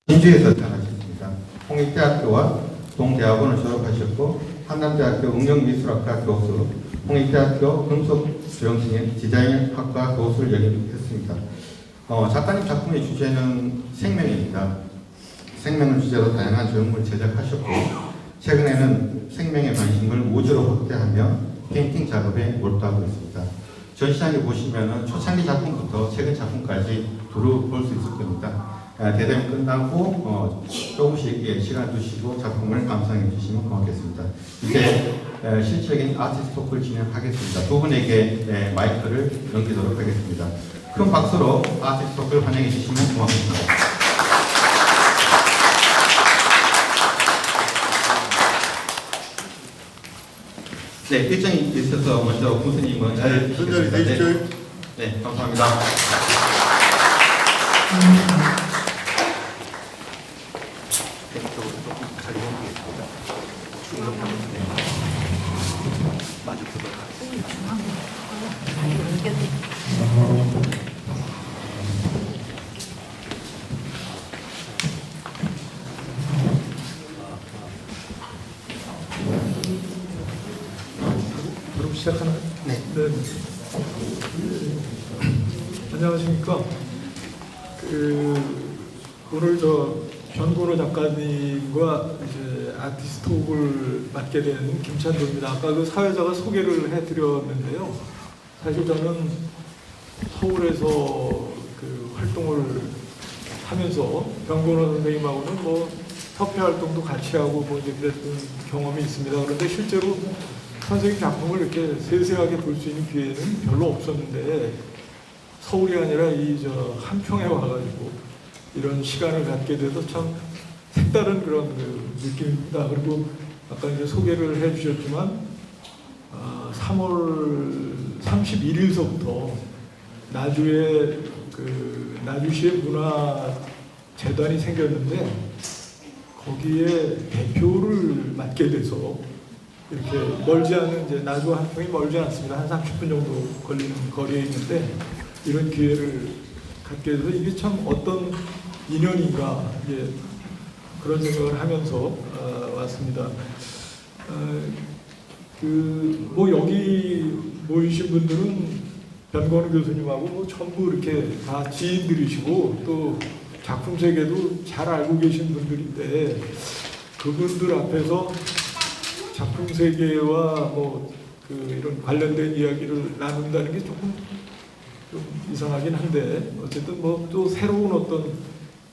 진주에서 태어나셨습니다. 홍익대학교와 동대학원을 졸업하셨고 한남대학교 응용미술학과 교수, 홍익대학교 금속조형식의 디자인학과 교수를 역임했습니다. 작가님 작품의 주제는 생명입니다. 생명을 주제로 다양한 조형물을 제작하셨고 최근에는 생명의 관심을 우주로 확대하며 페인팅 작업에 몰두하고 있습니다. 전시장에 보시면 초창기 작품부터 최근 작품까지 두루 볼 수 있을 겁니다. 대담 끝나고 조금씩 시간 두시고 작품을 감상해 주시면 고맙겠습니다. 이제 실질적인 아티스트 토크를 진행하겠습니다. 두 분에게 마이크를 넘기도록 하겠습니다. 큰 박수로 아티스트 토크를 환영해 주시면 고맙습니다. 네, 일정이 있어서 먼저 군수님은 자리해 주시겠습니다. 네, 감사합니다. 그럼 시작하나요? 네. 네. 안녕하십니까. 오늘 변건호 작가님과 이제 아티스트톡을 맡게 된 김찬도입니다. 아까 그 사회자가 소개를 해드렸는데요. 사실 저는 서울에서 그 활동을 하면서 변건호 선생님하고는 뭐 협회 활동도 같이 하고 뭐 이제 그랬던 경험이 있습니다. 그런데 실제로 선생님 작품을 이렇게 세세하게 볼 수 있는 기회는 별로 없었는데 서울이 아니라 이 한평에 와가지고 이런 시간을 갖게 돼서 참 색다른 그런 그 느낌입니다. 그리고 아까 이제 소개를 해주셨지만 3월 31일서부터 나주에 그 나주시의 문화재단이 생겼는데 거기에 대표를 맡게 돼서 이렇게 멀지 않은 이제 나주와 한평이 멀지 않습니다. 한 30분 정도 걸리는 거리에 있는데 이런 기회를 갖게 돼서 이게 참 어떤 인연인가 그런 생각을 하면서 왔습니다. 뭐 여기 모이신 분들은 변건호 교수님하고 뭐 전부 이렇게 다 지인들이시고 또 작품 세계도 잘 알고 계신 분들인데 그분들 앞에서 작품 세계와 이런 관련된 이야기를 나눈다는 게 조금 좀 이상하긴 한데 어쨌든 또 새로운 어떤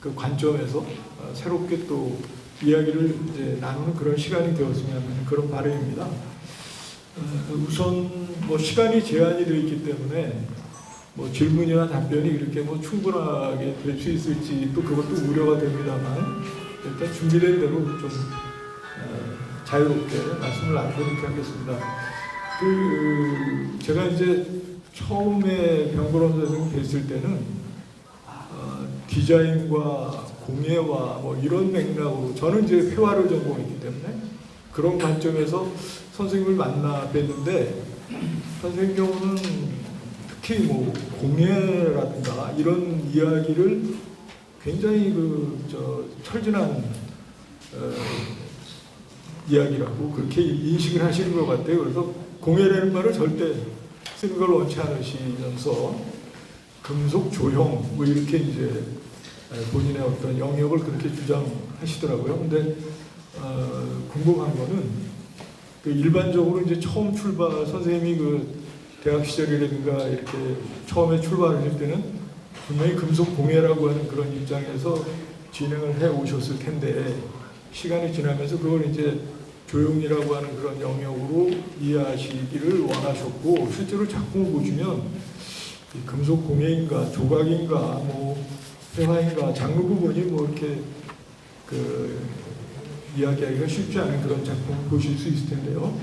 그 관점에서 새롭게 또 이야기를 이제 나누는 그런 시간이 되었으면 하는 그런 바람입니다. 우선 시간이 제한이 되어 있기 때문에 질문이나 답변이 이렇게 충분하게 될 수 있을지 또 그것도 우려가 됩니다만 일단 준비된 대로 좀 자유롭게 말씀을 나누도록 하겠습니다. 제가 이제 처음에 변건호 선생님 뵀을 때는 디자인과 공예와 이런 맥락으로 저는 이제 회화를 전공했기 때문에 그런 관점에서 선생님을 만나 뵀는데 선생님 경우는 특히 공예라든가 이런 이야기를 굉장히 철진한 이야기라고 그렇게 인식을 하시는 것 같아요. 그래서 공예라는 말을 절대 쓰는 걸 원치 않으시면서 금속 조형 이렇게 이제 본인의 어떤 영역을 그렇게 주장하시더라고요. 근데 궁금한 거는 일반적으로 이제 처음 출발 선생님이 대학 시절이라든가 이렇게 처음에 출발하실 때는 분명히 금속 공예라고 하는 그런 입장에서 진행을 해 오셨을 텐데 시간이 지나면서 그걸 이제 조형이라고 하는 그런 영역으로 이해하시기를 원하셨고 실제로 작품을 보시면 금속 공예인가 조각인가 회화인가 장르 부분이 이렇게 이야기하기가 쉽지 않은 그런 작품을 보실 수 있을 텐데요.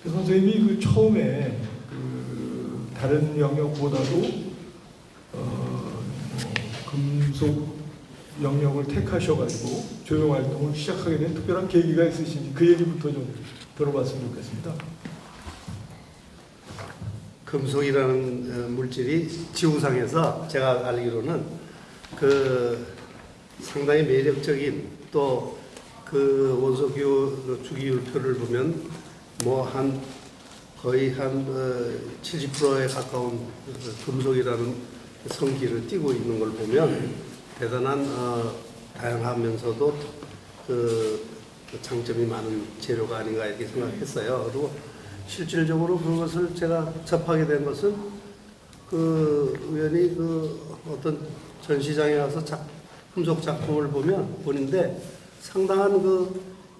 선생님이 처음에 다른 영역보다도 금속 영역을 택하셔가지고 조형 활동을 시작하게 된 특별한 계기가 있으신지 그 얘기부터 좀 들어봤으면 좋겠습니다. 금속이라는 물질이 지구상에서 제가 알기로는 상당히 매력적인 또 그 원소 주기율표를 보면 뭐 거의 한 70%에 가까운 금속이라는 성기를 띠고 있는 걸 보면 대단한 다양하면서도 그 장점이 많은 재료가 아닌가 이렇게 생각했어요. 그리고 실질적으로 그것을 제가 접하게 된 것은 그 우연히 그 어떤 전시장에 가서 금속 작품을 보는데 상당한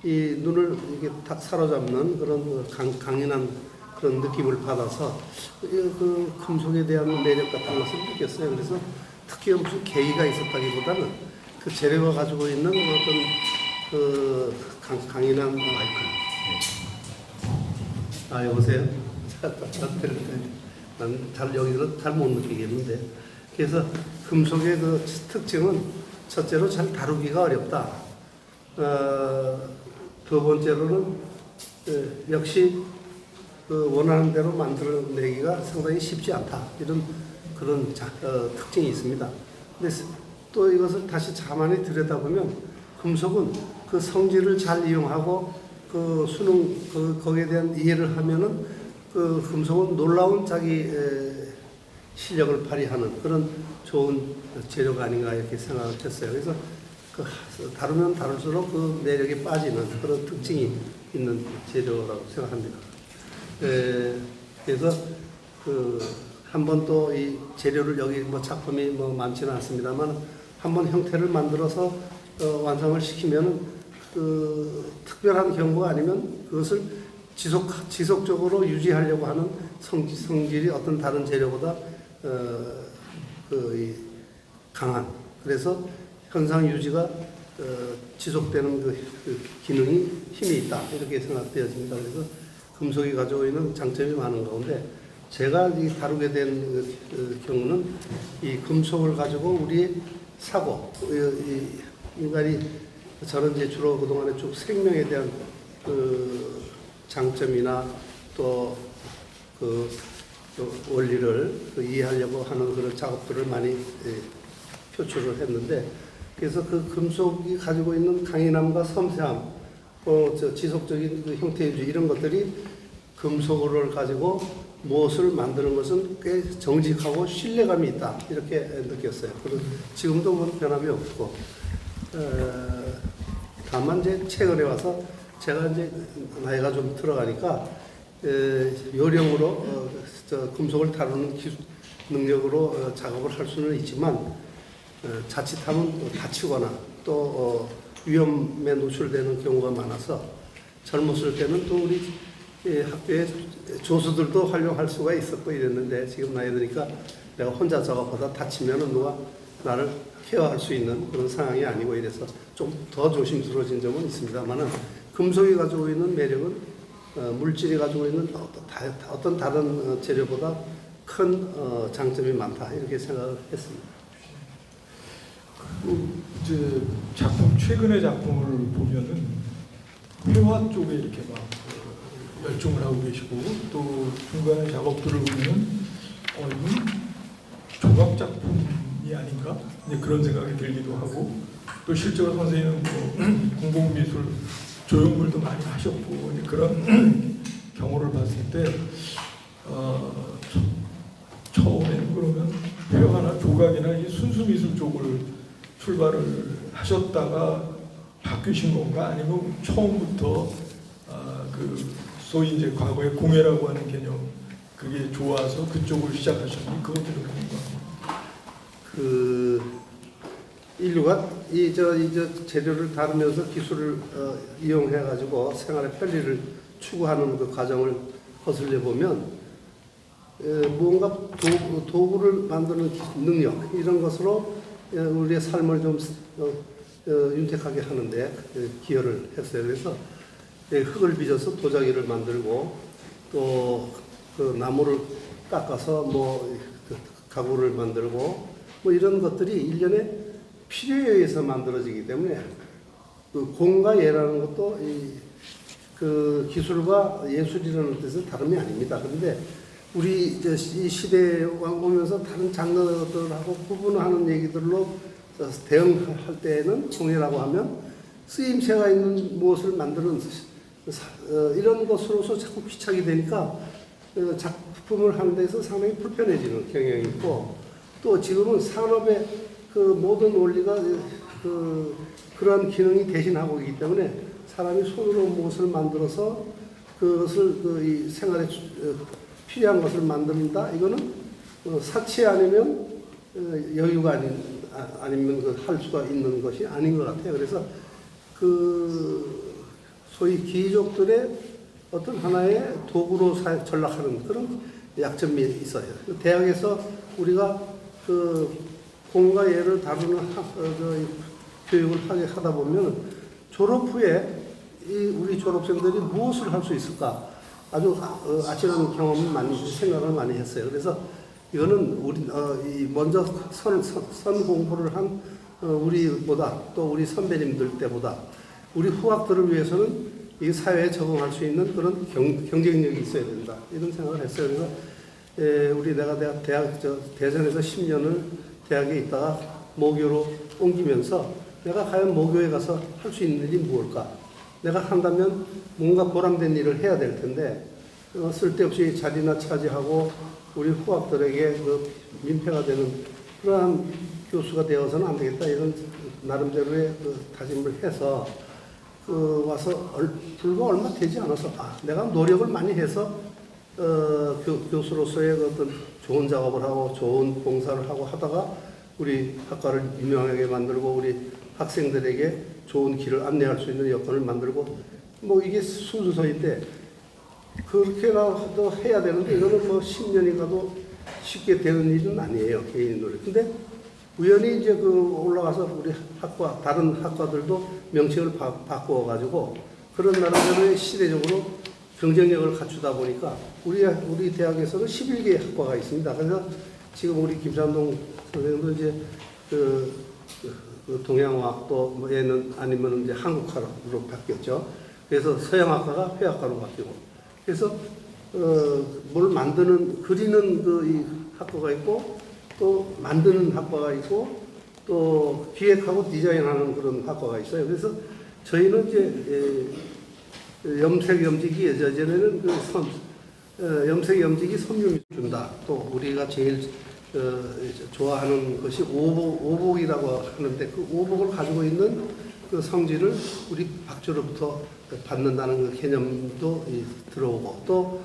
이 눈을 이게 딱 사로잡는 그런 강인한 그런 느낌을 받아서 그 금속에 대한 매력 같은 것을 느꼈어요. 그래서 특히 무슨 계기가 있었다기보다는 그 재료가 가지고 있는 어떤 그 강인한 마이크. 여보세요? 난 여기서 잘 못 느끼겠는데. 그래서 금속의 그 특징은 첫째로 잘 다루기가 어렵다. 두 번째로는 역시 그 원하는 대로 만들어내기가 상당히 쉽지 않다. 이런 그런 특징이 있습니다. 근데 또 이것을 다시 자만히 들여다보면 금속은 그 성질을 잘 이용하고 그 거기에 대한 이해를 하면은 그 금속은 놀라운 자기 실력을 발휘하는 그런 좋은 재료가 아닌가 이렇게 생각을 했어요. 그래서 다루면 다룰수록 그 매력에 빠지는 그런 특징이 있는 재료라고 생각합니다. 그래서 한번 또 이 재료를 여기 뭐 작품이 뭐 많지는 않습니다만 한번 형태를 만들어서 완성을 시키면은 그 특별한 경우가 아니면 그것을 지속적으로 유지하려고 하는 성질이 어떤 다른 재료보다 강한, 그래서 현상 유지가 지속되는 그 기능이 힘이 있다 이렇게 생각되어집니다. 그래서 금속이 가지고 있는 장점이 많은 가운데 제가 다루게 된 경우는 이 금속을 가지고 우리 사고, 인간이 저는 이제 주로 그동안에 쭉 생명에 대한 그 장점이나 또 그 원리를 이해하려고 하는 그런 작업들을 많이 표출을 했는데, 그래서 그 금속이 가지고 있는 강인함과 섬세함, 지속적인 그 형태 유지 이런 것들이 금속을 가지고 무엇을 만드는 것은 꽤 정직하고 신뢰감이 있다 이렇게 느꼈어요. 그리고 지금도 뭐 변함이 없고, 다만 이제 최근에 와서 제가 이제 나이가 좀 들어가니까 요령으로 금속을 다루는 능력으로 작업을 할 수는 있지만 자칫하면 다치거나 또 위험에 노출되는 경우가 많아서 젊었을 때는 또 우리 학교에 조수들도 활용할 수가 있었고 이랬는데 지금 나이 드니까 내가 혼자 작업하다 다치면은 누가 나를 케어할 수 있는 그런 상황이 아니고 이래서 좀 더 조심스러워진 점은 있습니다만은 금속이 가지고 있는 매력은 물질이 가지고 있는 어떤 다른 재료보다 큰 장점이 많다 이렇게 생각을 했습니다. 이제 최근의 작품을 보면은 회화 쪽에 이렇게 막 열중을 하고 계시고 또 중간에 작업들을 보면은 이건 조각 작품이 아닌가 이제 그런 생각이 들기도 하고, 또 실제로 선생님은 뭐 공공미술 조형물도 많이 하셨고 이제 그런 경우를 봤을 때 처음에는 그러면 회화나 조각이나 이 순수미술 쪽을 출발을 하셨다가 바뀌신 건가, 아니면 처음부터 그 소위 이제 과거의 공예라고 하는 개념 그게 좋아서 그쪽을 시작하셨는지 그것도 좀 궁금합니다. 인류가 이 재료를 다루면서 기술을 이용해 가지고 생활의 편리를 추구하는 그 과정을 거슬려 보면 무언가 도구를 만드는 능력 이런 것으로 우리의 삶을 좀 윤택하게 하는데 기여를 했어요. 그래서 흙을 빚어서 도자기를 만들고 또 그 나무를 깎아서 뭐 가구를 만들고 뭐 이런 것들이 일련의 필요에 의해서 만들어지기 때문에 그 공과 예라는 것도 그 기술과 예술이라는 뜻은 다름이 아닙니다. 그런데 우리 이 시대에 오면서 다른 장르들하고 구분하는 얘기들로 대응할 때에는 홍해라고 하면 쓰임새가 있는 무엇을 만드는 이런 것으로서 자꾸 귀착이 되니까 작품을 하는 데서 상당히 불편해지는 경향이 있고, 또 지금은 산업의 그 모든 원리가 그러한 기능이 대신하고 있기 때문에 사람이 손으로 무엇을 만들어서 그것을 이 생활에 필요한 것을 만든다. 이거는 사치 아니면 여유가 아니면 할 수가 있는 것이 아닌 것 같아요. 그래서 소위 귀족들의 어떤 하나의 도구로 전락하는 그런 약점이 있어요. 대학에서 우리가 공과 예를 다루는 교육을 하다 보면 졸업 후에 우리 졸업생들이 무엇을 할 수 있을까 아주 아찔한 경험을 생각을 많이 했어요. 그래서 이거는 먼저 선 공부를 한 우리보다 또 우리 선배님들 때보다 우리 후학들을 위해서는 이 사회에 적응할 수 있는 그런 경쟁력이 있어야 된다. 이런 생각을 했어요. 그래서 내가 대전에서 10년을 대학에 있다가 모교로 옮기면서 내가 과연 모교에 가서 할 수 있는 일이 무엇일까? 내가 한다면 뭔가 보람된 일을 해야 될 텐데 쓸데없이 자리나 차지하고 우리 후학들에게 민폐가 되는 그러한 교수가 되어서는 안 되겠다. 이런 나름대로의 다짐을 해서 와서 불과 얼마 되지 않아서 내가 노력을 많이 해서 교수로서의 어떤 좋은 작업을 하고 좋은 봉사를 하고 하다가 우리 학과를 유명하게 만들고 우리 학생들에게 좋은 길을 안내할 수 있는 여건을 만들고 뭐 이게 순서인데 그렇게라도 해야 되는데 이거는 뭐 10년이 가도 쉽게 되는 일은 아니에요. 개인 노력. 근데 우연히 이제 올라가서 우리 학과, 다른 학과들도 명칭을 바꾸어가지고 그런 나라들의 시대적으로 경쟁력을 갖추다 보니까 우리 대학에서는 11개 학과가 있습니다. 그래서 지금 우리 김삼동 선생님도 이제 동양화 또 얘는 아니면 이제 한국화로 바뀌었죠. 그래서 서양학과가 회학과로 바뀌고 그래서 뭘 그리는 이 학과가 있고 또 만드는 학과가 있고 또 기획하고 디자인하는 그런 학과가 있어요. 그래서 저희는 이제 염색염직이 예전에는 염색염직이 섬유를 준다. 또 우리가 제일 좋아하는 것이 오복이라고 하는데 그 오복을 가지고 있는 그 성질을 우리 박쥐로부터 받는다는 그 개념도 들어오고 또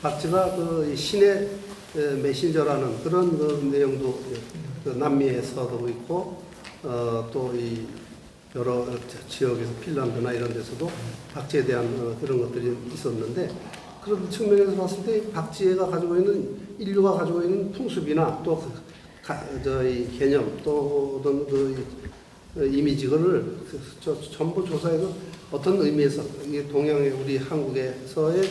박쥐가 신의 메신저라는 그런 내용도 남미에서도 있고 또 이 여러 지역에서 핀란드나 이런 데서도 박쥐에 대한 그런 것들이 있었는데 그런 측면에서 봤을 때 박쥐가 가지고 있는 인류가 가지고 있는 풍습이나 또 이 개념 또 어떤 이미지를 전부 조사해서 어떤 의미에서 이게 동양의 우리 한국에서의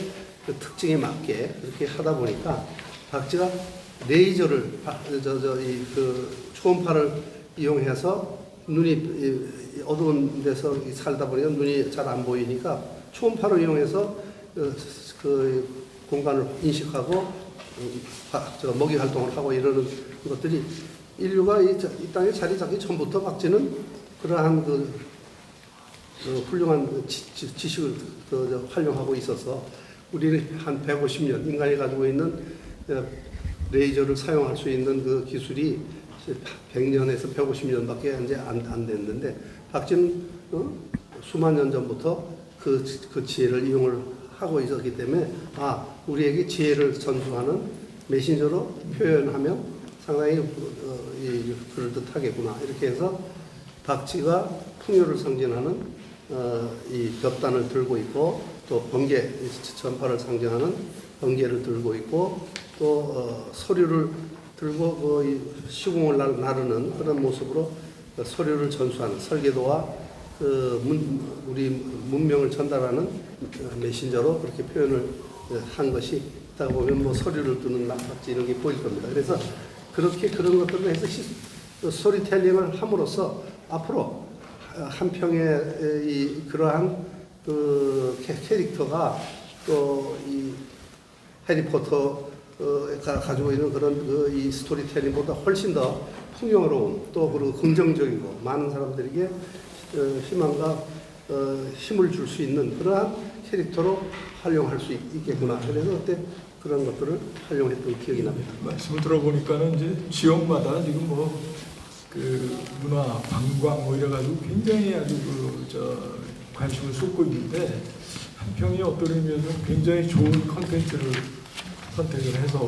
특징에 맞게 그렇게 하다 보니까 박쥐가 레이저를 초음파를 이용해서 눈이 어두운 데서 살다 보니까 눈이 잘 안 보이니까 초음파를 이용해서 그 공간을 인식하고 먹이 활동을 하고 이러는 것들이 인류가 이 땅에 자리 잡기 전부터 박쥐는 그러한 훌륭한 지식을 활용하고 있어서 우리는 한 150년 인간이 가지고 있는 레이저를 사용할 수 있는 그 기술이 100년에서 150년밖에 이제 안 됐는데 박쥐는 수만 년 전부터 그 지혜를 이용을 하고 있었기 때문에 우리에게 지혜를 전수하는 메신저로 표현하면 상당히 그럴듯하겠구나 이렇게 해서 박쥐가 풍요를 상징하는 이 볕단을 들고 있고 또 번개 전파를 상징하는 번개를 들고 있고 또 서류를 들고 시공을 나르는 그런 모습으로 서류를 전수하는 설계도와 우리 문명을 전달하는 메신저로 그렇게 표현을 한 것이 있다가 보면 뭐 서류를 뜨는 낙박지 이런 게 보일 겁니다. 그래서 그렇게 그런 것들을 해서 스토리텔링을 함으로써 앞으로 한 평의 그러한 캐릭터가 또 이 해리포터 가지고 있는 그런 이 스토리텔링보다 훨씬 더 풍요로운 또 그리고 긍정적이고 많은 사람들에게 희망과 힘을 줄 수 있는 그러한 캐릭터로 활용할 수 있겠구나. 그래서 그때 그런 것들을 활용했던 기억이 납니다. 말씀을 들어보니까는 이제 지역마다 지금 뭐 그 문화, 관광 뭐 이래가지고 굉장히 아주 관심을 쏟고 있는데 한평이 어떤 의미에서 굉장히 좋은 컨텐츠를 선택을 해서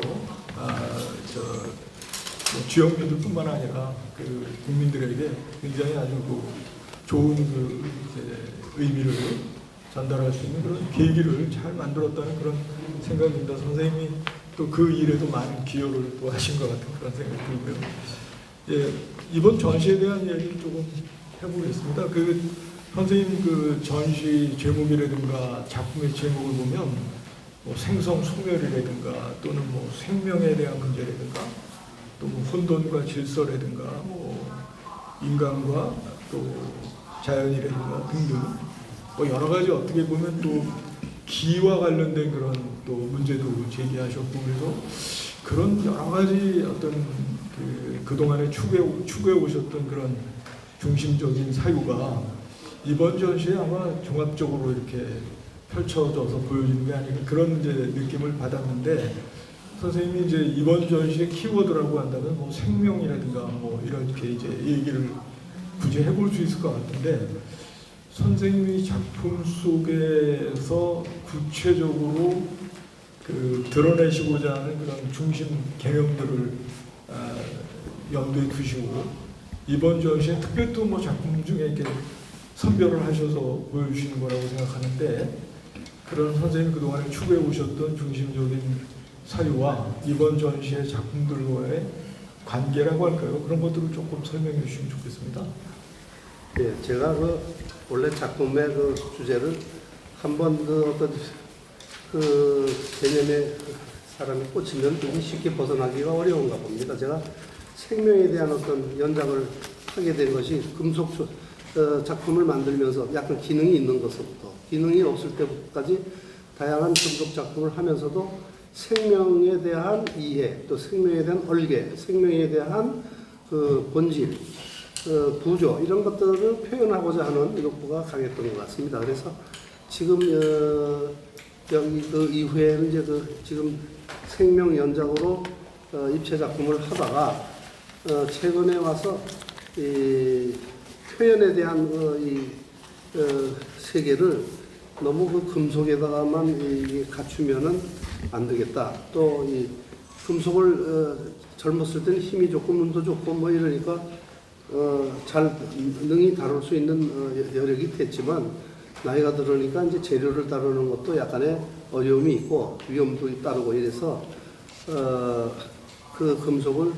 지역민들뿐만 아니라 그 국민들에게 굉장히 아주 좋은 의미를 전달할 수 있는 그런 계기를 잘 만들었다는 그런 생각입니다. 선생님이 또 그 일에도 많은 기여를 또 하신 것 같은 그런 생각이 들고요. 예, 이번 전시에 대한 이야기를 조금 해보겠습니다. 그 선생님 그 전시 제목이라든가 작품의 제목을 보면 뭐 생성 소멸이라든가 또는 뭐 생명에 대한 문제라든가 또 뭐 혼돈과 질서라든가 뭐 인간과 또 자연이라든가 등등 뭐 여러 가지 어떻게 보면 또 기와 관련된 그런 또 문제도 제기하셨고 그래서 그런 여러 가지 어떤 그동안에 추구해 오셨던 그런 중심적인 사유가 이번 전시에 아마 종합적으로 이렇게 펼쳐져서 보여지는 게 아닌가 그런 이제 느낌을 받았는데 선생님이 이제 이번 전시의 키워드라고 한다면 뭐 생명이라든가 뭐 이렇게 이제 얘기를 굳이 해볼 수 있을 것 같은데 선생님이 작품 속에서 구체적으로 드러내시고자 하는 그런 중심 개념들을 염두에 두시고 이번 전시에 특별히 또 뭐 작품 중에 이렇게 선별을 하셔서 보여주시는 거라고 생각하는데 그런 선생님이 그동안에 추구해 오셨던 중심적인 사유와 이번 전시의 작품들과의 관계라고 할까요? 그런 것들을 조금 설명해 주시면 좋겠습니다. 예, 제가 원래 작품의 주제를 한번 개념에 사람이 꽂히면 되게 쉽게 벗어나기가 어려운가 봅니다. 제가 생명에 대한 어떤 연작을 하게 된 것이 금속 작품을 만들면서 약간 기능이 있는 것부터 기능이 없을 때까지 다양한 금속 작품을 하면서도 생명에 대한 이해, 또 생명에 대한 얼개, 생명에 대한 본질, 구조 이런 것들을 표현하고자 하는 욕구가 강했던 것 같습니다. 그래서 지금 여기 이후에는 이제 지금 생명 연작으로 입체 작품을 하다가 최근에 와서 이 표현에 대한 세계를 너무 금속에다가만 갖추면은 안 되겠다. 또 이 금속을 젊었을 때는 힘이 좋고 눈도 좋고 뭐 이러니까 잘 능히 다룰 수 있는 여력이 됐지만 나이가 들으니까 이제 재료를 다루는 것도 약간의 어려움이 있고 위험도 따르고 이래서 그 금속을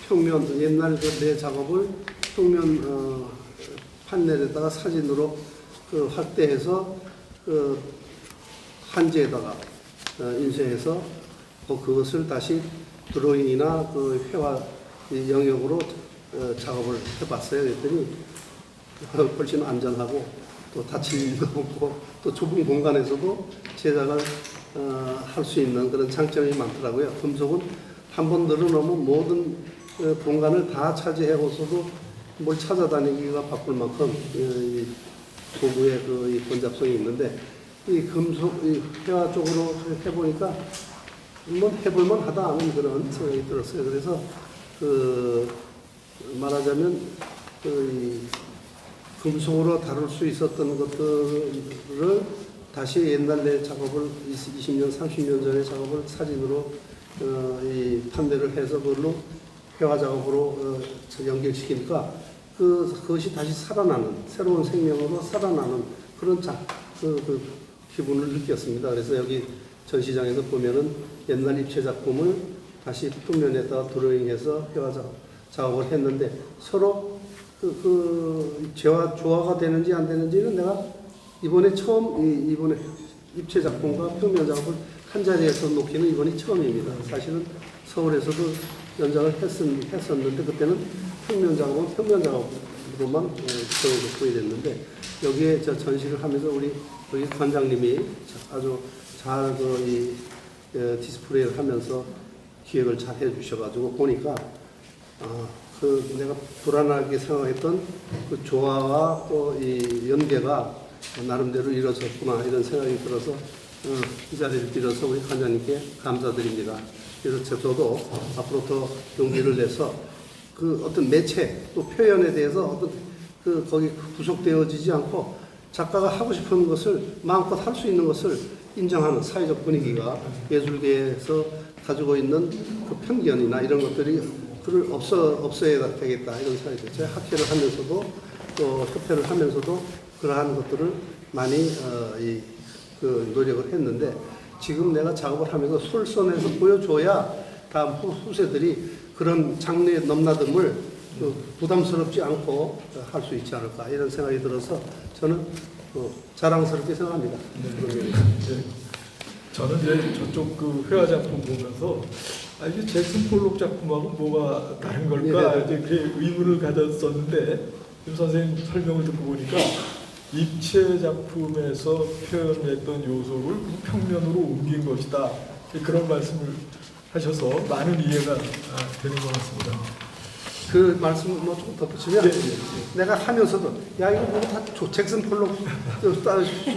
평면 옛날 내 작업을 평면 판넬에다가 사진으로 확대해서 한지에다가 인쇄해서 그것을 다시 드로잉이나 회화 영역으로 작업을 해봤어요. 그랬더니 훨씬 안전하고 또 다칠 일도 없고 또 좁은 공간에서도 제작을 할 수 있는 그런 장점이 많더라고요. 금속은 한번 늘어놓으면 모든 공간을 다 차지해서도 뭘 찾아다니기가 바쁠 만큼 이 도구의 이 번잡성이 있는데 이 금속 이 회화 쪽으로 해보니까 한번 해볼만 하다 하는 그런 생각이 들었어요. 그래서 말하자면 이 금속으로 다룰 수 있었던 것들을 다시 옛날 내 작업을 20년, 30년 전의 작업을 사진으로 이 판넬을 해서 그걸로 회화 작업으로 연결시키니까 그것이 다시 살아나는 새로운 생명으로 살아나는 그런 기분을 느꼈습니다. 그래서 여기 전시장에서 보면은 옛날 입체 작품을 다시 표면에다 드로잉해서 회화 작업을 했는데 서로 조화가 되는지 안 되는지는 내가 이번에 입체 작품과 표면 작업을 한 자리에서 놓기는 이번이 처음입니다. 사실은 서울에서도 연작을 했었는데 그때는 평면 작업은 평면 작업으로만 보여줬는데 여기에 전시를 하면서 우리 관장님이 아주 잘 디스플레이를 하면서 기획을 잘 해주셔가지고 보니까 그 내가 불안하게 생각했던 그 조화와 또 이 연계가 나름대로 이루어졌구나 이런 생각이 들어서 이 자리를 빌어서 우리 관장님께 감사드립니다. 그래서 저도 앞으로 더 용기를 내서 그 어떤 매체 또 표현에 대해서 어떤 그 거기 구속되어지지 않고 작가가 하고 싶은 것을 마음껏 할 수 있는 것을 인정하는 사회적 분위기가 예술계에서 가지고 있는 그 편견이나 이런 것들이 그를 없어야 되겠다 이런 생각이 들어요. 제가 학회를 하면서도 또 협회를 하면서도 그러한 것들을 많이 그 노력을 했는데 지금 내가 작업을 하면서 솔선해서 보여줘야 다음 후세들이 그런 장르의 넘나듦을 부담스럽지 않고 할 수 있지 않을까 이런 생각이 들어서 저는 자랑스럽게 생각합니다. 네. 저는 이제 저쪽 그 회화 작품 보면서 이게 잭슨 폴록 작품하고 뭐가 다른 걸까 이제 그 의문을 가졌었는데 김 선생님 설명을 듣고 보니까 입체 작품에서 표현했던 요소를 평면으로 옮긴 것이다 그런 말씀을 하셔서 많은 이해가 되는 것 같습니다. 그 말씀 뭐 조금 덧붙이면 내가 하면서도 야 이거 뭐 다 잭슨 폴록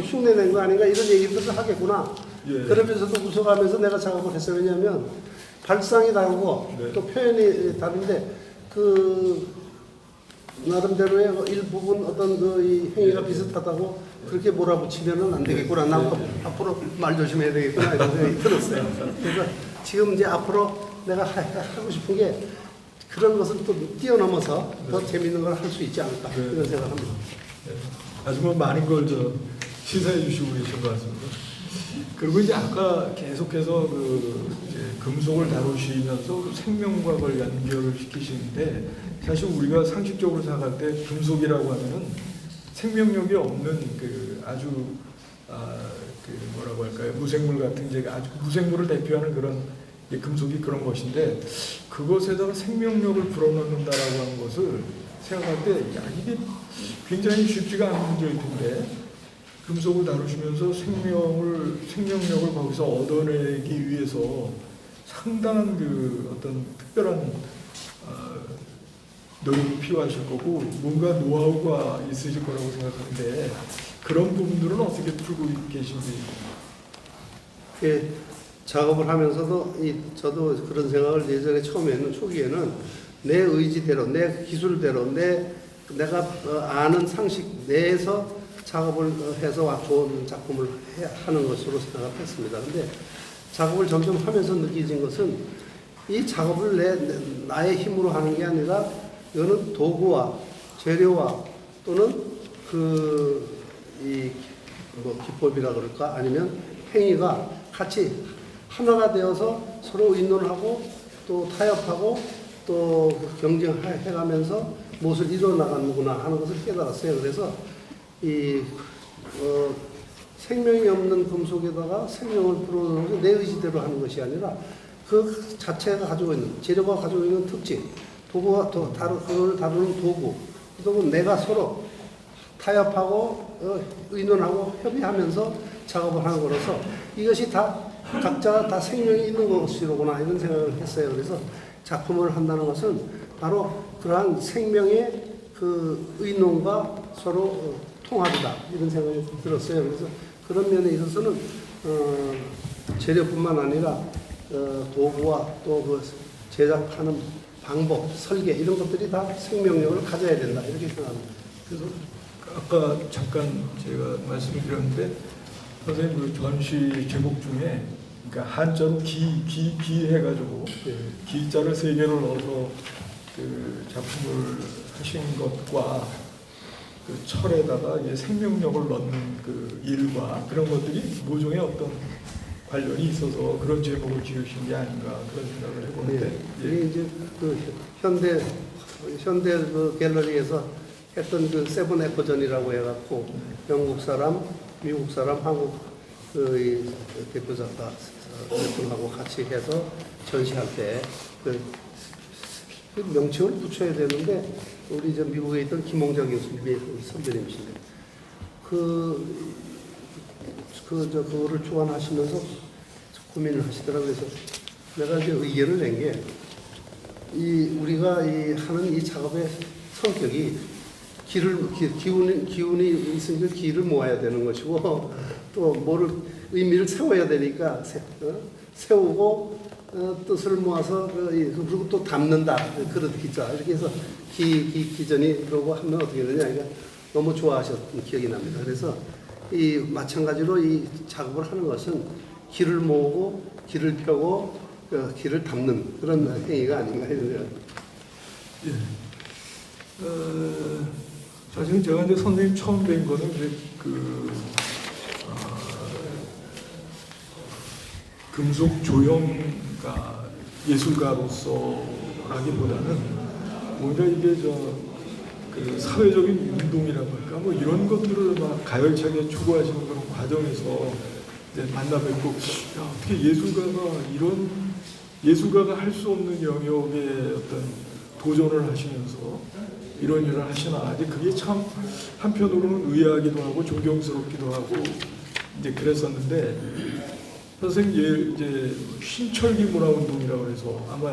흉내낸 거 아닌가 이런 얘기들을 하겠구나. 그러면서도 웃어가면서 내가 작업을 했어요. 왜냐하면 발상이 다르고 또 표현이 다른데 그 나름대로의 일부분 어떤 이 행위가 비슷하다고 그렇게 몰아붙이면은 안 되겠구나. 나 앞으로 말 조심해야 되겠구나 이런 생각이 들었어요. 그래서 지금 이제 앞으로 내가 하고 싶은 게 그런 것을 또 뛰어넘어서 더 재밌는 걸 할 수 있지 않을까 이런 생각합니다. 아주 뭐 많은 걸 시사해 주시고 계신 것 같습니다. 그리고 이제 아까 계속해서 이제 금속을 다루시면서 생명과 그걸 연결을 시키시는데 사실 우리가 상식적으로 생각할 때 금속이라고 하면은 생명력이 없는 아주 그 뭐라고 할까요 무생물 같은 이제 아주 무생물을 대표하는 그런 금속이 그런 것인데 그것에다가 생명력을 불어넣는다라고 하는 것을 생각할 때 이게 굉장히 쉽지가 않은 문제일 텐데 금속을 다루시면서 생명력을 거기서 얻어내기 위해서 상당한 어떤 특별한 노력이 필요하실 거고 뭔가 노하우가 있으실 거라고 생각하는데 그런 부분들은 어떻게 풀고 계신지. 작업을 하면서도 저도 그런 생각을 예전에 처음에는 초기에는 내 의지대로 내 기술대로 내가 아는 상식 내에서 작업을 해서 좋은 작품을 하는 것으로 생각했습니다. 근데 작업을 점점 하면서 느껴진 것은 이 작업을 나의 힘으로 하는 게 아니라 이거는 도구와 재료와 또는 기법이라 그럴까 아니면 행위가 같이 하나가 되어서 서로 의논하고 또 타협하고 또 경쟁해가면서 무엇을 이뤄나가는구나 하는 것을 깨달았어요. 그래서 생명이 없는 금속에다가 생명을 불어넣어서 내 의지대로 하는 것이 아니라 그 자체가 가지고 있는 재료가 가지고 있는 특징, 도구와 그걸 다루는 도구, 그리고 내가 서로 타협하고 의논하고 협의하면서 작업을 하는 거라서 이것이 각자 다 생명이 있는 것이로구나 이런 생각을 했어요. 그래서 작품을 한다는 것은 바로 그러한 생명의 그 의논과 서로 통합이다 이런 생각이 들었어요. 그래서 그런 면에 있어서는 재료뿐만 아니라 도구와 또 그 제작하는 방법, 설계 이런 것들이 다 생명력을 가져야 된다 이렇게 생각합니다. 그래서 아까 잠깐 제가 말씀을 드렸는데 선생님 그 전시 제목 중에 그러니까 한자로 기 해가지고 기자를 3개를 넣어서 그 작품을 하신 것과 그 철에다가 이제 생명력을 넣는 그 일과 그런 것들이 모종의 어떤 관련이 있어서 그런 제목을 지으신 게 아닌가 그런 생각을 해보는데 이게 이제 그 현대 그 갤러리에서 했던 그 세븐 에코전이라고 해갖고 영국 사람, 미국 사람, 한국 그 대표 작가 분하고 같이 해서 전시할 때 그 명칭을 붙여야 되는데 우리 저 미국에 있던 김홍자 교수님이 선배님이신데 그거를 주관하시면서 고민을 하시더라고요. 그래서 내가 이제 의견을 낸 게 우리가 하는 이 작업의 성격이 기운이 있으니까 기를 모아야 되는 것이고 또 뭐를 의미를 세워야 되니까 세우고 뜻을 모아서 그리고 또 담는다 그런 기자 이렇게 해서 기전이 그러고 하면 어떻게 되냐 그러니까 너무 좋아하셨던 기억이 납니다. 그래서 마찬가지로 이 작업을 하는 것은 기를 모으고 기를 펴고 기를 담는 그런 행위가 아닌가 이런. 예. 사실은 제가 이제 선생님 처음 뵌 거는 이제 금속 조형가 예술가로서라기보다는 뭔가 이게 그 사회적인 운동이라고 할까 뭐 이런 것들을 막 가열차게 추구하시는 그런 과정에서 이제 만나 뵙고 야, 어떻게 예술가가 할 수 없는 영역에 어떤 도전을 하시면서 이런 일을 하시나 이제 그게 참 한편으로는 의아하기도 하고 존경스럽기도 하고 이제 그랬었는데 선생님 이제 신철기 문화운동이라고 해서 아마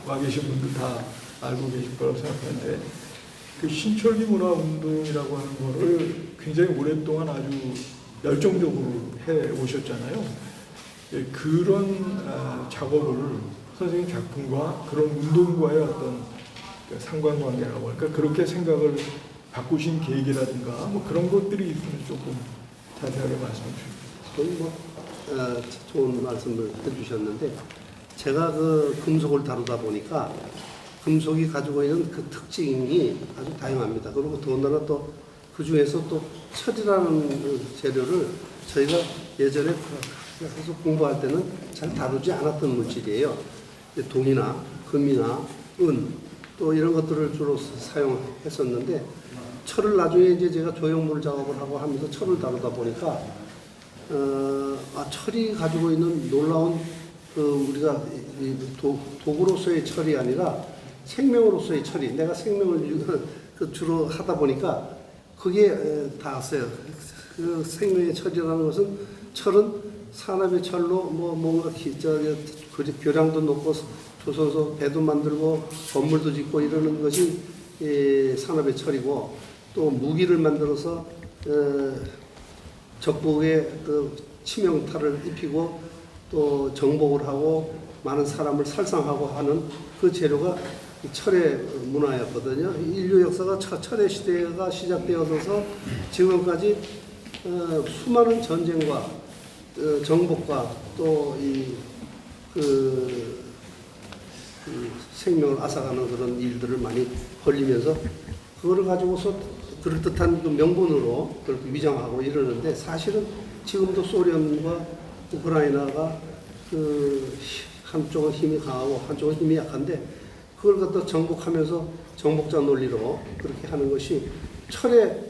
와 계신 분들 다 알고 계실 거라고 생각하는데 그 신철기 문화운동이라고 하는 거를 굉장히 오랫동안 아주 열정적으로 해 오셨잖아요. 그런 작업을 선생님 작품과 그런 운동과의 어떤 상관관계라고 할까 그렇게 생각을 바꾸신 계기라든가 뭐 그런 것들이 있으면 조금 자세하게 말씀해 주시죠. 좋은 말씀을 해주셨는데 제가 그 금속을 다루다 보니까 금속이 가지고 있는 그 특징이 아주 다양합니다. 그리고 더군다나 또 그 중에서 또 철이라는 재료를 저희가 예전에 그래서 공부할 때는 잘 다루지 않았던 물질이에요. 동이나 금이나 은 또 이런 것들을 주로 사용했었는데 철을 나중에 이제 제가 조형물 작업을 하고 하면서 철을 다루다 보니까 철이 가지고 있는 놀라운 우리가 도구로서의 철이 아니라 생명으로서의 철이 내가 생명을 주로 하다 보니까 그게 닿았어요. 그 생명의 철이라는 것은 철은 산업의 철로 뭔가 교량도 높고 조선소 배도 만들고 건물도 짓고 이러는 것이 산업의 철이고 또 무기를 만들어서 적국에 그 치명타를 입히고 또 정복을 하고 많은 사람을 살상하고 하는 그 재료가 철의 문화였거든요. 인류 역사가 철의 시대가 시작되어서 지금까지 수많은 전쟁과 정복과 또 생명을 앗아가는 그런 일들을 많이 벌리면서 그거를 가지고서 그럴듯한 그 명분으로 그렇게 위장하고 이러는데 사실은 지금도 소련과 우크라이나가 한쪽은 힘이 강하고 한쪽은 힘이 약한데 그걸 갖다 정복하면서 정복자 논리로 그렇게 하는 것이 철의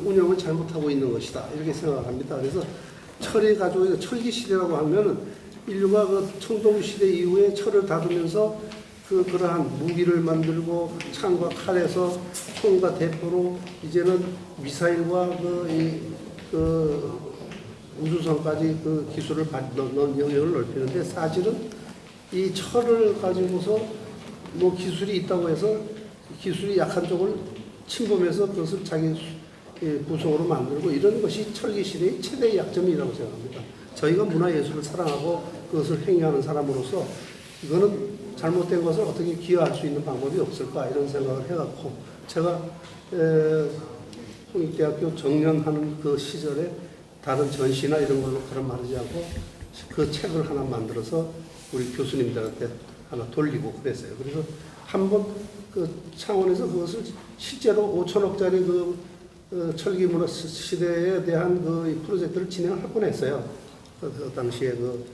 운영을 잘못하고 있는 것이다 이렇게 생각합니다. 그래서 철이 가지고 있는 철기 시대라고 하면은 인류가 그 청동 시대 이후에 철을 다루면서 그러한 무기를 만들고 창과 칼에서 총과 대포로 이제는 미사일과 우주선까지 그 기술을 넣는 영역을 넓히는데 사실은 이 철을 가지고서 뭐 기술이 있다고 해서 기술이 약한 쪽을 침범해서 그것을 자기 부속으로 만들고 이런 것이 철기 시대의 최대의 약점이라고 생각합니다. 저희가 문화예술을 사랑하고 그것을 행위하는 사람으로서 이거는 잘못된 것을 어떻게 기여할 수 있는 방법이 없을까 이런 생각을 해갖고 제가 홍익대학교 정년하는 그 시절에 다른 전시나 이런 걸로 그런 말하지 않고 그 책을 하나 만들어서 우리 교수님들한테 하나 돌리고 그랬어요. 그래서 한번 그 창원에서 그것을 실제로 5천억짜리 그 철기 문화 시대에 대한 그 프로젝트를 진행을 할 뻔했어요. 그 당시에 그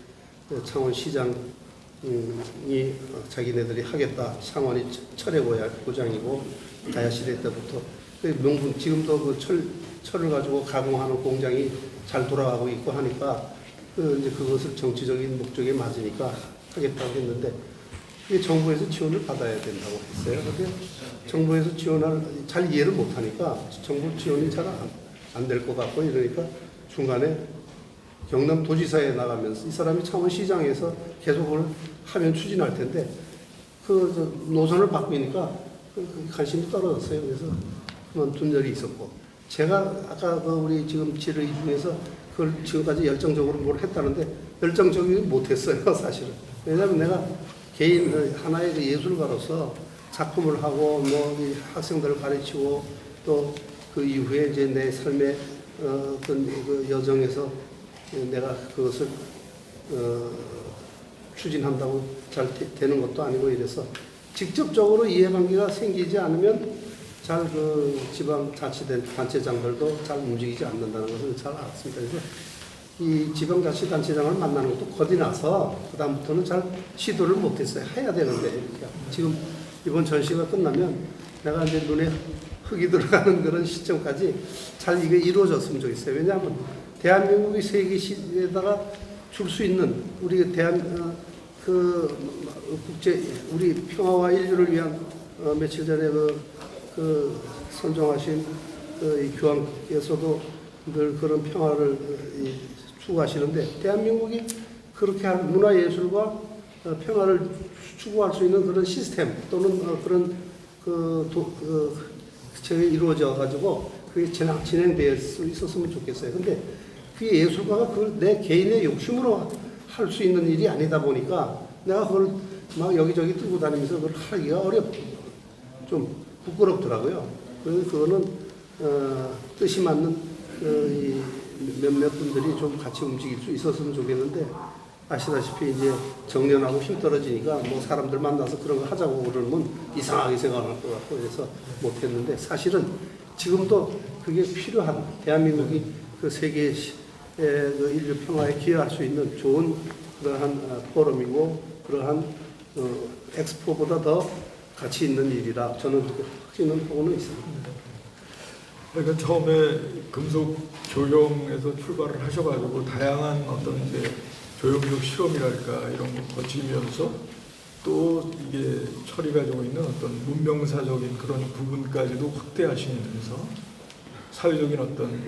창원시장이 자기네들이 하겠다. 창원이 철의 고장이고 가야시대 때부터 명분 지금도 그 철을 가지고 가공하는 공장이 잘 돌아가고 있고 하니까 이제 그것을 정치적인 목적에 맞으니까 하겠다고 했는데 이게 정부에서 지원을 받아야 된다고 했어요. 근데 정부에서 지원을 잘 이해를 못하니까 정부 지원이 잘 안 될 것 같고 이러니까 중간에 경남도지사에 나가면서 이 사람이 창원시장에서 계속 그걸 하면 추진할 텐데 그 노선을 바꾸니까 관심이 떨어졌어요. 그래서 그만둔 적이 있었고 제가 아까 그 우리 지금 질의 중에서 그걸 지금까지 열정적으로 뭘 했다는데 열정적이지 못했어요. 사실은. 왜냐하면 내가 개인 하나의 그 예술가로서 작품을 하고 뭐 이 학생들을 가르치고 또 그 이후에 이제 내 삶의 어떤 그 여정에서 내가 그것을 추진한다고 잘 되는 것도 아니고 이래서 직접적으로 이해관계가 생기지 않으면 잘 그 지방자치단체장들도 잘 움직이지 않는다는 것을 잘 알았습니다. 그래서 이 지방자치단체장을 만나는 것도 겁이 나서 그다음부터는 잘 시도를 못했어요. 해야 되는데 이렇게. 지금 이번 전시가 끝나면 내가 이제 눈에 흙이 들어가는 그런 시점까지 잘 이게 이루어졌으면 좋겠어요. 왜냐하면 대한민국이 세계 시대에다가 줄 수 있는 우리 국제 우리 평화와 인류를 위한 며칠 전에 그 선정하신 이 교황께서도 늘 그런 평화를 추구하시는데 대한민국이 그렇게 할 문화예술과 평화를 추구할 수 있는 그런 시스템 또는 그런 이루어져 가지고 그게 진행될 수 있었으면 좋겠어요. 근데 그게 예술가가 그걸 내 개인의 욕심으로 할 수 있는 일이 아니다 보니까 내가 그걸 막 여기저기 들고 다니면서 그걸 하기가 좀 부끄럽더라고요. 그래서 그거는 뜻이 맞는 이 몇몇 분들이 좀 같이 움직일 수 있었으면 좋겠는데 아시다시피 이제 정년하고 힘 떨어지니까 뭐 사람들 만나서 그런 거 하자고 그러면 이상하게 생각할 것 같고 그래서 못했는데 사실은 지금도 그게 필요한 대한민국이 그 세계 그 인류 평화에 기여할 수 있는 좋은 그러한 포럼이고 그러한 엑스포보다 더 가치 있는 일이라 저는 그렇게 확신은 하고는 있습니다. 그러니까 처음에 금속 조형에서 출발을 하셔가지고 다양한 어떤 이제 조형적 실험이랄까 이런 거 거치면서 또 이게 철이 가지고 있는 어떤 문명사적인 그런 부분까지도 확대하시면서 사회적인 어떤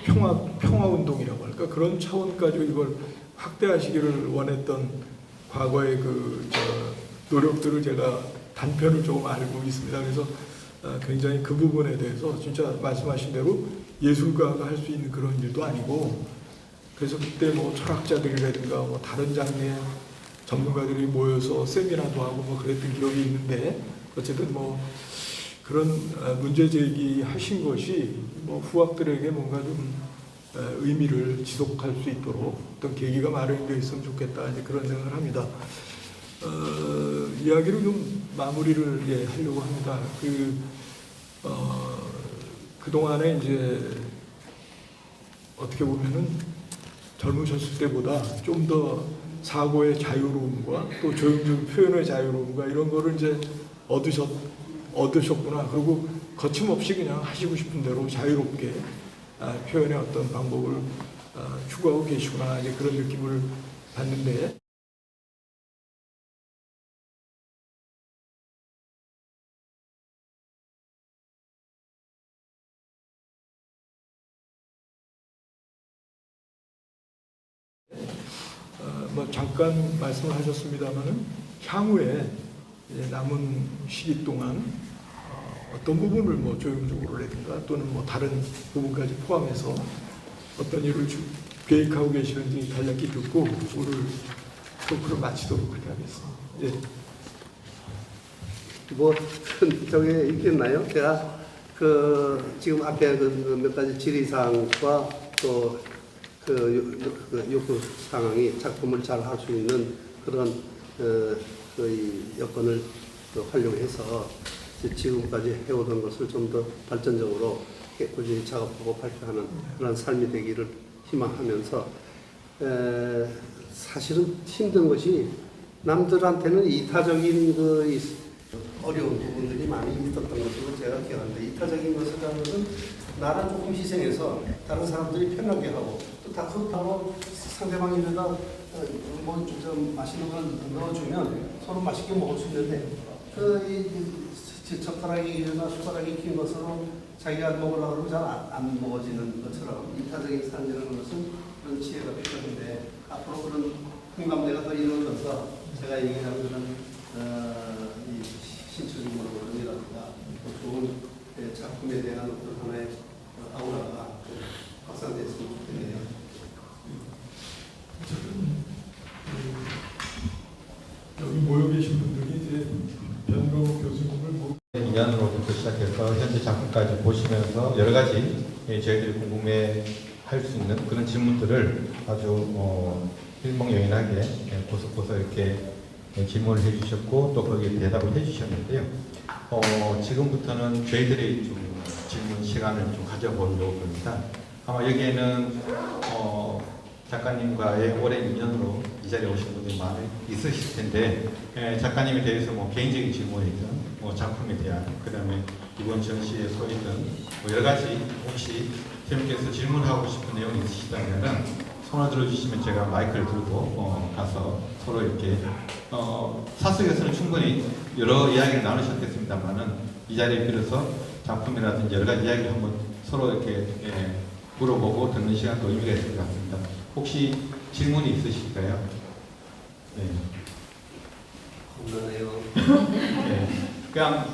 평화 운동이라고 할까 그런 차원까지 이걸 확대하시기를 원했던 과거의 노력들을 제가 단편을 조금 알고 있습니다. 그래서 굉장히 그 부분에 대해서 진짜 말씀하신 대로 예술가가 할 수 있는 그런 일도 아니고 그래서 그때 뭐 철학자들이라든가 뭐 다른 장르의 전문가들이 모여서 세미나도 하고 뭐 그랬던 기억이 있는데 어쨌든 뭐 그런 문제 제기하신 것이 뭐 후학들에게 뭔가 좀 의미를 지속할 수 있도록 어떤 계기가 마련되어 있으면 좋겠다 이제 그런 생각을 합니다. 이야기를 좀 마무리를 하려고 합니다. 그동안에 이제 어떻게 보면은 젊으셨을 때보다 좀 더 사고의 자유로움과 또 조형적 표현의 자유로움과 이런 거를 이제 얻으셨구나. 그리고 거침없이 그냥 하시고 싶은 대로 자유롭게 표현의 어떤 방법을 추구하고 계시구나. 이제 그런 느낌을 받는데. 뭐 잠깐 말씀을 하셨습니다만은 향후에 남은 시기 동안 어떤 부분을 뭐 조형적으로라든가 또는 뭐 다른 부분까지 포함해서 어떤 일을 계획하고 계시는지 간략히 듣고 오늘 토크를 마치도록 그렇게 하겠습니다. 예. 뭐 저게 있겠나요? 제가 지금 앞에 몇 가지 질의사항과 또 요구 상황이 작품을 잘 할 수 있는 그런 여건을 활용해서 지금까지 해오던 것을 좀 더 발전적으로 꾸준히 작업하고 발표하는 그런 삶이 되기를 희망하면서 사실은 힘든 것이 남들한테는 이타적인 어려운 부분들이 많이 있었던 것으로 제가 기억합니다. 이타적인 것을 하면은 나를 조금 희생해서 다른 사람들이 편하게 하고 또 다 바로 상대방 입에다 뭐 좀 맛있는 걸 넣어주면 서로 맛있게 먹을 수 있는데 젓가락이 일어나 숟가락이 낀 것으로 자기가 먹으려고 그러면 잘 안 먹어지는 것처럼 이타적인 삶이라는 것은 그런 지혜가 필요합니다. 인연으로부터 시작해서 현재 작품까지 보시면서 여러 가지 저희들이 궁금해할 수 있는 그런 질문들을 아주 일목요연하게 고석고석 이렇게 질문을 해주셨고 또 거기에 대답을 해주셨는데요. 지금부터는 저희들이 좀 질문 시간을 좀 가져보려고 합니다. 아마 여기에는 작가님과의 오랜 인연으로 이 자리에 오신 분들이 많이 있으실 텐데 작가님에 대해서 뭐 개인적인 질문이든 작품에 대한 그다음에 이번 전시에 소이든 여러 가지 혹시 선생님께서 질문하고 싶은 내용이 있으시다면은 손을 들어주시면 제가 마이크를 들고 가서 서로 이렇게 사석에서는 충분히 여러 이야기를 나누셨겠습니다만은 이 자리에 빌어서 작품이라든지 여러 가지 이야기를 한번 서로 이렇게 물어보고 듣는 시간도 의미가 있을 것 같습니다. 혹시 질문이 있으실까요? 네. 없나요? 네. 그냥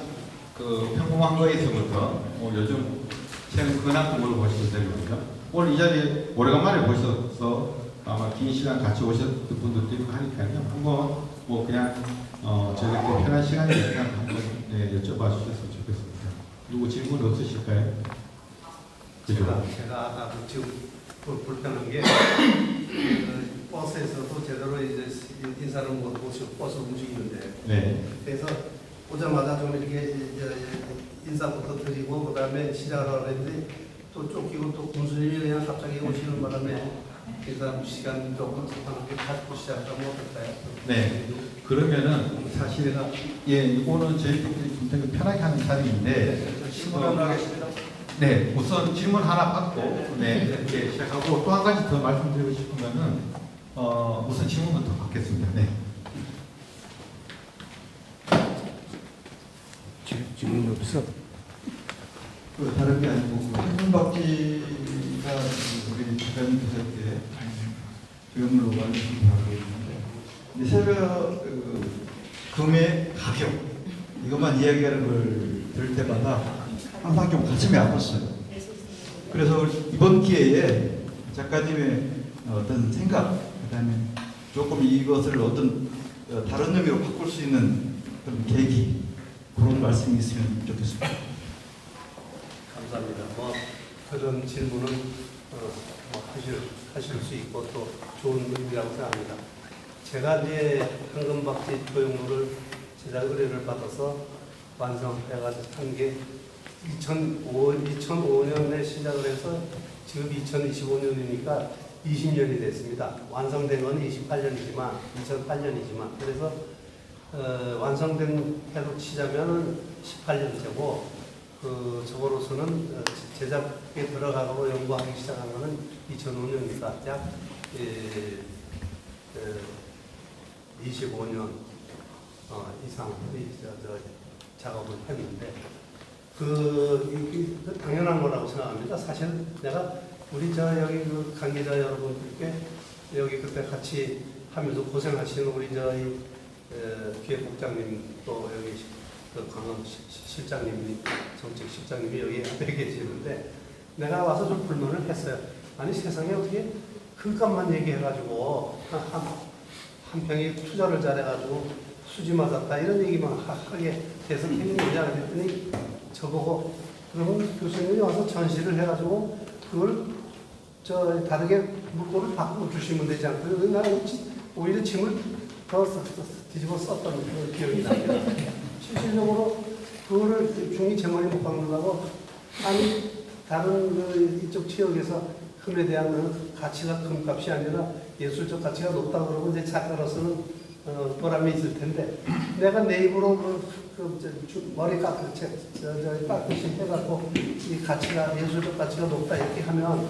그 평범한 거에 있으면서 요즘 최근 근황 공부를 보셔도 되거든요. 오늘 이 자리에 오래간만에 보셔서 아마 긴 시간 같이 오셨던 분들도 있고 하니까요. 한번 뭐 그냥 저희한테 편한 시간이니까 한번 여쭤봐 주셨으면 좋겠습니다. 누구 질문 없으실까요? 제가 아까 지금 불편한 게 버스에서도 제대로 이제 인사를 못 하고 버스 움직이는데 네. 그래서 오자마자 좀 이렇게 인사부터 드리고 그다음에 시작을 했는데 또 쫓기고 또 군수님이 그냥 갑자기 오시는 바람에 인사 시간 조금 급하게 갖고 시작하면 어떨까요? 네. 그러면은 사실 이거는 저희들이 좀 되게 편하게 하는 자리인데 질문 하겠습니다. 네, 우선 질문 하나 받고 이렇게 시작하고 또 한 가지 더 말씀드리고 싶으면은 우선 질문부터 받겠습니다. 네. 질문이 없어. 다른 게 아니고 한문박지가 우리 작가님께서 이렇게 조형물로 만드신 하고 있는데 새벽 금의 가격 이것만 이야기하는 걸 들을 때마다 항상 좀 가슴이 아팠어요. 그래서 이번 기회에 작가님의 어떤 생각, 그다음에 조금 이것을 어떤 다른 의미로 바꿀 수 있는 그런 계기, 그런 말씀이 있으면 좋겠습니다. 감사합니다. 그런 질문은 하실 수 있고 또 좋은 의미라고 생각합니다. 제가 이제 황금박지 조형물을 제작 의뢰를 받아서 완성해가지고 한 게 2005년에 시작을 해서 지금 2025년이니까 20년이 됐습니다. 완성된 건 2008년이지만 그래서 완성된 해로 치자면 18년째고 저거로서는 제작에 들어가고 연구하기 시작한 거는 2005년이니까 약 25년 이상 작업을 했는데 당연한 거라고 생각합니다. 사실 내가 우리 여기 관계자 여러분들께 여기 그때 같이 하면서 고생하시는 우리 기획국장님 또 여기 강원 실장님이 정책 실장님이 여기 앞에 계시는데 내가 와서 좀 불만을 했어요. 아니 세상에 어떻게 금값만 얘기해가지고 한 평이 투자를 잘해가지고 수지 맞았다 이런 얘기만 하게 돼서 생기느냐 그랬더니 저보고 그러면 교수님이 와서 전시를 해가지고 그걸 다르게 물꼬를 바꾸어 주시면 되지 않고요. 나는 오히려 짐을 더 뒤집어 썼던 그 기억이 납니다. 실질적으로 그거를 중이 제 머리 못 박는다고 아니 다른 이쪽 지역에서 금에 대한 가치가 금값이 아니라 예술적 가치가 높다 그러고 이제 작가로서는 보람이 있을 텐데 내가 내 입으로 머리 깎듯이 해갖고 이 가치가 예술적 가치가 높다 이렇게 하면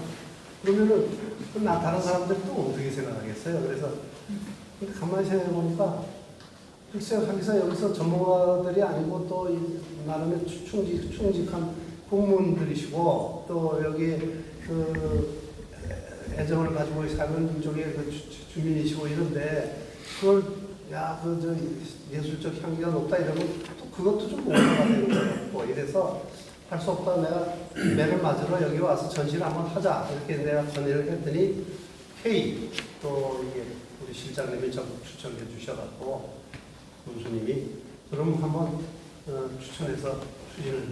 그러면은 다른 사람들 또 어떻게 생각하겠어요? 그래서 가만히 생각해 보니까 글쎄요, 여기서 전문가들이 아니고 또 나름의 충직한 공무원들이시고 또 여기 애정을 가지고 사는 쪽에 주민이시고 이런데 그걸 예술적 향기가 높다 이러면 또 그것도 좀 오해가 되는 거고 이래서 할 수 없다 내가 매를 맞으러 여기 와서 전시를 한번 하자 이렇게 내가 건의를 했더니 K 또 이게 우리 실장님이 적극 추천해 주셔갖고 군수님이 그럼 한번 추천해서 추진을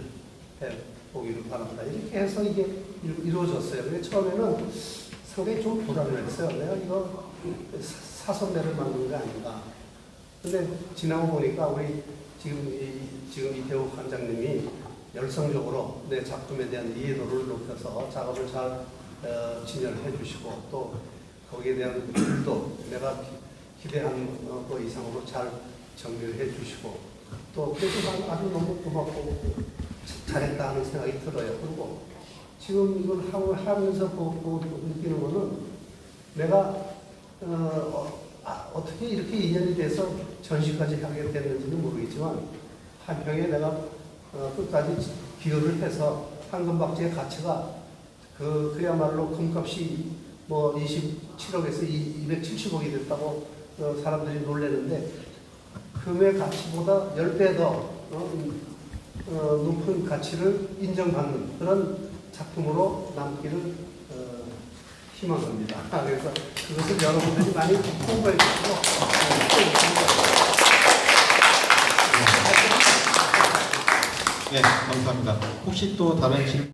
해 보기를 바랍니다. 이렇게 해서 이게 이루어졌어요. 근데 처음에는 상당히 좀 불안했어요. 내가 이거 사선배를 만든 게 아닌가. 근데 지나고 보니까 우리 지금 이태욱 관장님이 열성적으로 내 작품에 대한 이해도를 높여서 작업을 잘 진열해 주시고 또 거기에 대한 또 내가 기대한 그 이상으로 잘 정리를 해 주시고 또 그래서 난 아주 너무 고맙고 잘했다 하는 생각이 들어요. 그리고 지금 이걸 하면서 보고 느끼는 거는 내가 어떻게 이렇게 인연이 돼서 전시까지 하게 됐는지는 모르겠지만 한평에 내가 끝까지 기여를 해서 황금박쥐의 가치가 그야말로 금값이 뭐 27억에서 270억이 됐다고 사람들이 놀라는데 금의 가치보다 10배 더 높은 가치를 인정받는 그런 작품으로 남기를 희망합니다. 그래서 그것을 여러분들이 많이 홍보해 주시고 네, 감사합니다. 혹시 또 다른 질문?